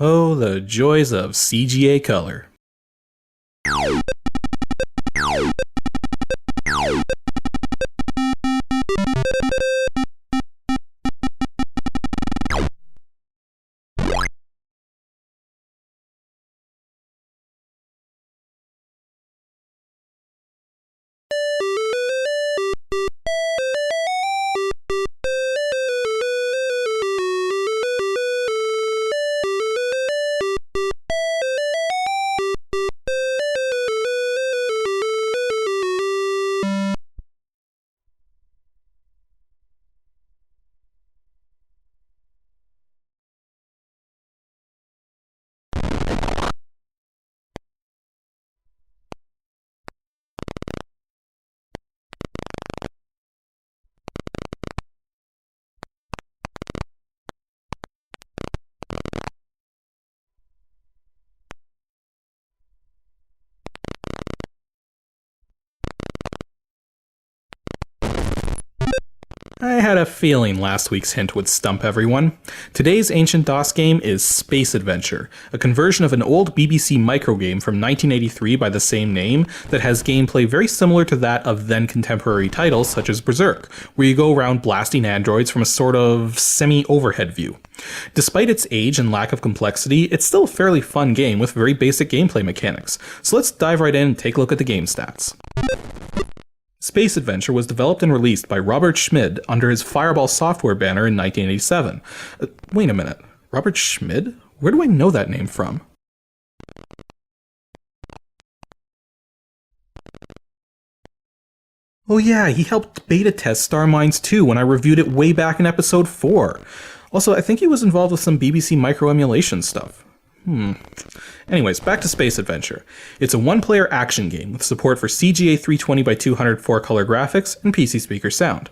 Oh, the joys of CGA color. I had a feeling last week's hint would stump everyone. Today's ancient DOS game is Space Adventure, a conversion of an old BBC microgame from 1983 by the same name that has gameplay very similar to that of then-contemporary titles such as Berserk, where you go around blasting androids from a sort of semi-overhead view. Despite its age and lack of complexity, it's still a fairly fun game with very basic gameplay mechanics, so let's dive right in and take a look at the game stats. Space Adventure was developed and released by Robert Schmid under his Fireball Software banner in 1987. Wait a minute, Robert Schmid? Where do I know that name from? Oh yeah, he helped beta test Star Mines 2 when I reviewed it way back in episode 4. Also, I think he was involved with some BBC micro emulation stuff. Anyways, back to Space Adventure. It's a one-player action game with support for CGA 320x200 4-color graphics and PC speaker sound.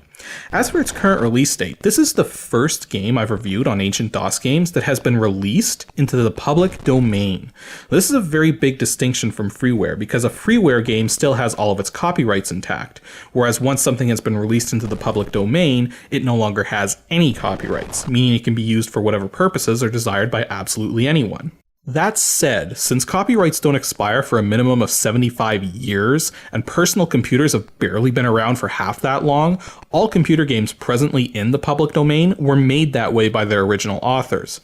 As for its current release date, this is the first game I've reviewed on Ancient DOS games that has been released into the public domain. This is a very big distinction from freeware, because a freeware game still has all of its copyrights intact, whereas once something has been released into the public domain, it no longer has any copyrights, meaning it can be used for whatever purposes are desired by absolutely anyone. That said, since copyrights don't expire for a minimum of 75 years, and personal computers have barely been around for half that long, all computer games presently in the public domain were made that way by their original authors.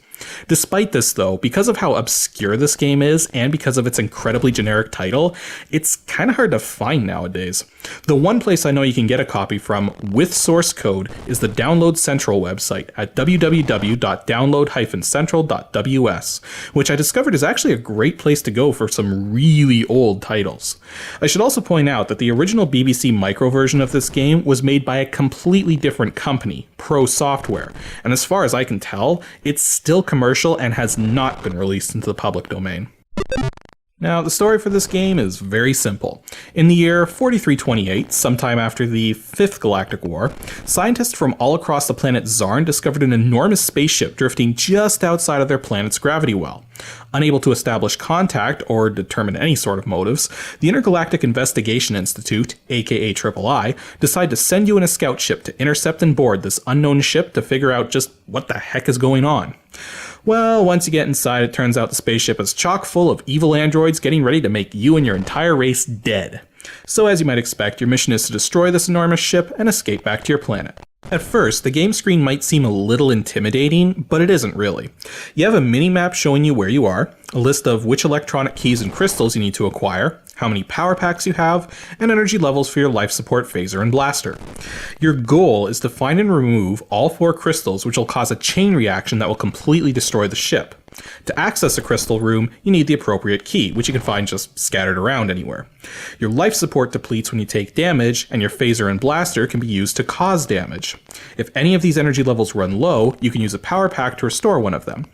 Despite this though, because of how obscure this game is, and because of its incredibly generic title, it's kinda hard to find nowadays. The one place I know you can get a copy from with source code is the Download Central website at www.download-central.ws, which I discovered is actually a great place to go for some really old titles. I should also point out that the original BBC micro version of this game was made by a completely different company, Pro Software, and as far as I can tell, it's still commercial and has not been released into the public domain. Now, the story for this game is very simple. In the year 4328, sometime after the Fifth Galactic War, scientists from all across the planet Zarn discovered an enormous spaceship drifting just outside of their planet's gravity well. Unable to establish contact or determine any sort of motives, the Intergalactic Investigation Institute, aka III, decide to send you in a scout ship to intercept and board this unknown ship to figure out just what the heck is going on. Well, once you get inside, it turns out the spaceship is chock full of evil androids getting ready to make you and your entire race dead. So as you might expect, your mission is to destroy this enormous ship and escape back to your planet. At first, the game screen might seem a little intimidating, but it isn't really. You have a mini-map showing you where you are, a list of which electronic keys and crystals you need to acquire, how many power packs you have, and energy levels for your life support phaser and blaster. Your goal is to find and remove all 4 crystals, which will cause a chain reaction that will completely destroy the ship. To access a crystal room, you need the appropriate key, which you can find just scattered around anywhere. Your life support depletes when you take damage, and your phaser and blaster can be used to cause damage. If any of these energy levels run low, you can use a power pack to restore one of them.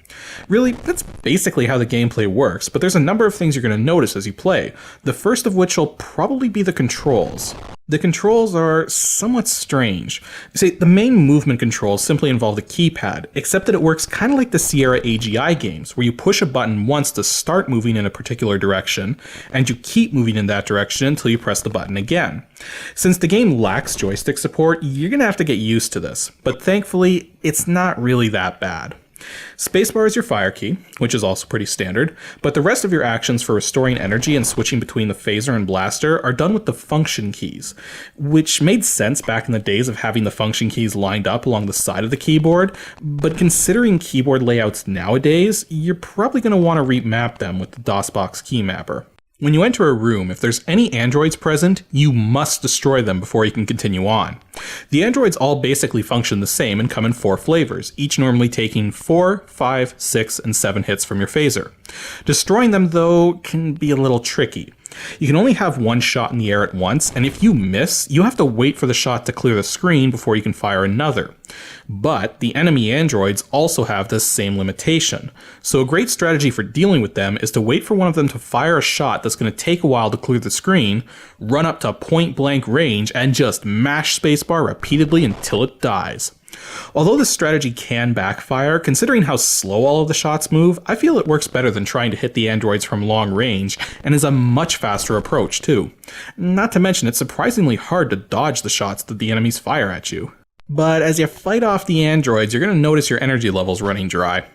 Really, that's basically how the gameplay works, but there's a number of things you're going to notice as you play, the first of which will probably be the controls. The controls are somewhat strange. See, the main movement controls simply involve the keypad, except that it works kind of like the Sierra AGI games, where you push a button once to start moving in a particular direction, and you keep moving in that direction until you press the button again. Since the game lacks joystick support, you're going to have to get used to this, but thankfully, it's not really that bad. Spacebar is your fire key, which is also pretty standard, but the rest of your actions for restoring energy and switching between the phaser and blaster are done with the function keys, which made sense back in the days of having the function keys lined up along the side of the keyboard, but considering keyboard layouts nowadays, you're probably going to want to remap them with the DOSBox key mapper. When you enter a room, if there's any androids present, you must destroy them before you can continue on. The androids all basically function the same and come in 4 flavors, each normally taking 4, 5, 6, and 7 hits from your phaser. Destroying them, though, can be a little tricky. You can only have one shot in the air at once, and if you miss, you have to wait for the shot to clear the screen before you can fire another. But the enemy androids also have this same limitation, so a great strategy for dealing with them is to wait for one of them to fire a shot that's going to take a while to clear the screen, run up to point blank range, and just mash spacebar repeatedly until it dies. Although this strategy can backfire, considering how slow all of the shots move, I feel it works better than trying to hit the androids from long range, and is a much faster approach too. Not to mention it's surprisingly hard to dodge the shots that the enemies fire at you. But as you fight off the androids, you're going to notice your energy levels running dry.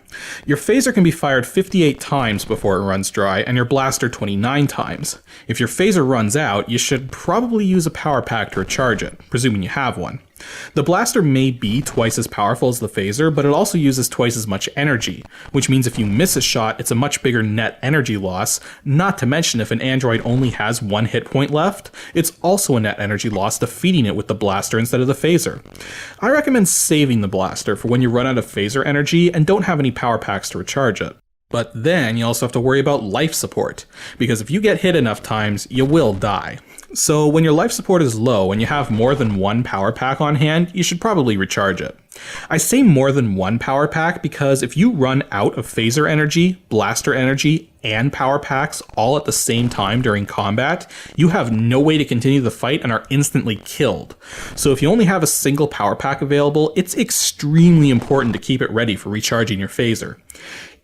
Your phaser can be fired 58 times before it runs dry, and your blaster 29 times. If your phaser runs out, you should probably use a power pack to recharge it, presuming you have one. The blaster may be twice as powerful as the phaser, but it also uses twice as much energy, which means if you miss a shot, it's a much bigger net energy loss, not to mention if an android only has 1 hit point left, it's also a net energy loss defeating it with the blaster instead of the phaser. I recommend saving the blaster for when you run out of phaser energy and don't have any power packs to recharge it. But then you also have to worry about life support, because if you get hit enough times, you will die. So when your life support is low and you have more than 1 power pack on hand, you should probably recharge it. I say more than 1 power pack because if you run out of phaser energy, blaster energy, and power packs all at the same time during combat, you have no way to continue the fight and are instantly killed. So if you only have a single power pack available, it's extremely important to keep it ready for recharging your phaser.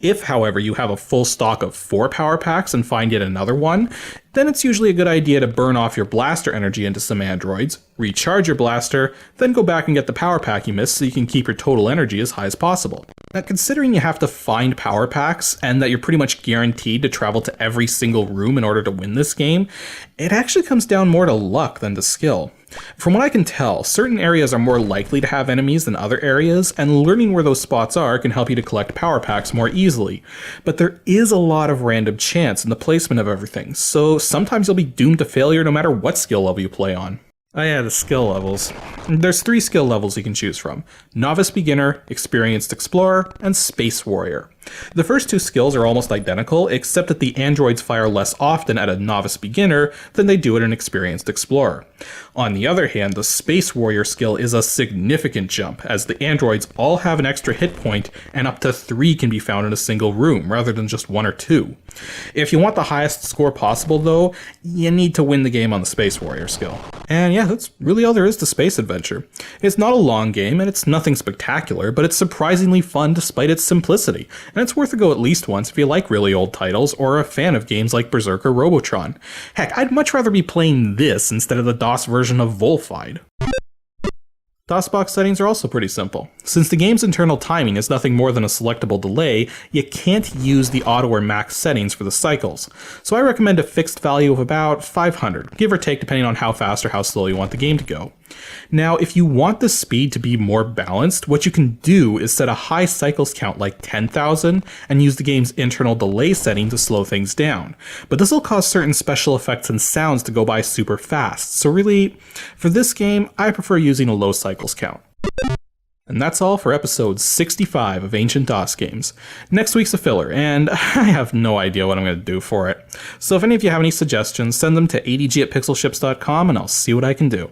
If, however, you have a full stock of 4 power packs and find yet another one, then it's usually a good idea to burn off your blaster energy into some androids, recharge your blaster, then go back and get the power pack you missed so you can keep your total energy as high as possible. Now, considering you have to find power packs and that you're pretty much guaranteed to travel to every single room in order to win this game, it actually comes down more to luck than to skill. From what I can tell, certain areas are more likely to have enemies than other areas, and learning where those spots are can help you to collect power packs more easily. But there is a lot of random chance in the placement of everything, so sometimes you'll be doomed to failure no matter what skill level you play on. Oh yeah, the skill levels. There's 3 skill levels you can choose from: Novice Beginner, Experienced Explorer, and Space Warrior. The first 2 skills are almost identical, except that the androids fire less often at a Novice Beginner than they do at an Experienced Explorer. On the other hand, the Space Warrior skill is a significant jump, as the androids all have an extra hit point, and up to 3 can be found in a single room, rather than just 1 or 2. If you want the highest score possible, though, you need to win the game on the Space Warrior skill. And yeah, that's really all there is to Space Adventure. It's not a long game, and it's nothing spectacular, but it's surprisingly fun despite its simplicity, and it's worth a go at least once if you like really old titles or are a fan of games like Berserk or Robotron. Heck, I'd much rather be playing this instead of the DOS version of Volfied. DOSBox settings are also pretty simple. Since the game's internal timing is nothing more than a selectable delay, you can't use the auto or max settings for the cycles, so I recommend a fixed value of about 500, give or take depending on how fast or how slow you want the game to go. Now, if you want the speed to be more balanced, what you can do is set a high cycles count like 10,000 and use the game's internal delay setting to slow things down. But this will cause certain special effects and sounds to go by super fast, so really, for this game, I prefer using a low cycles count. And that's all for episode 65 of Ancient DOS Games. Next week's a filler, and I have no idea what I'm going to do for it. So if any of you have any suggestions, send them to adg@pixelships.com and I'll see what I can do.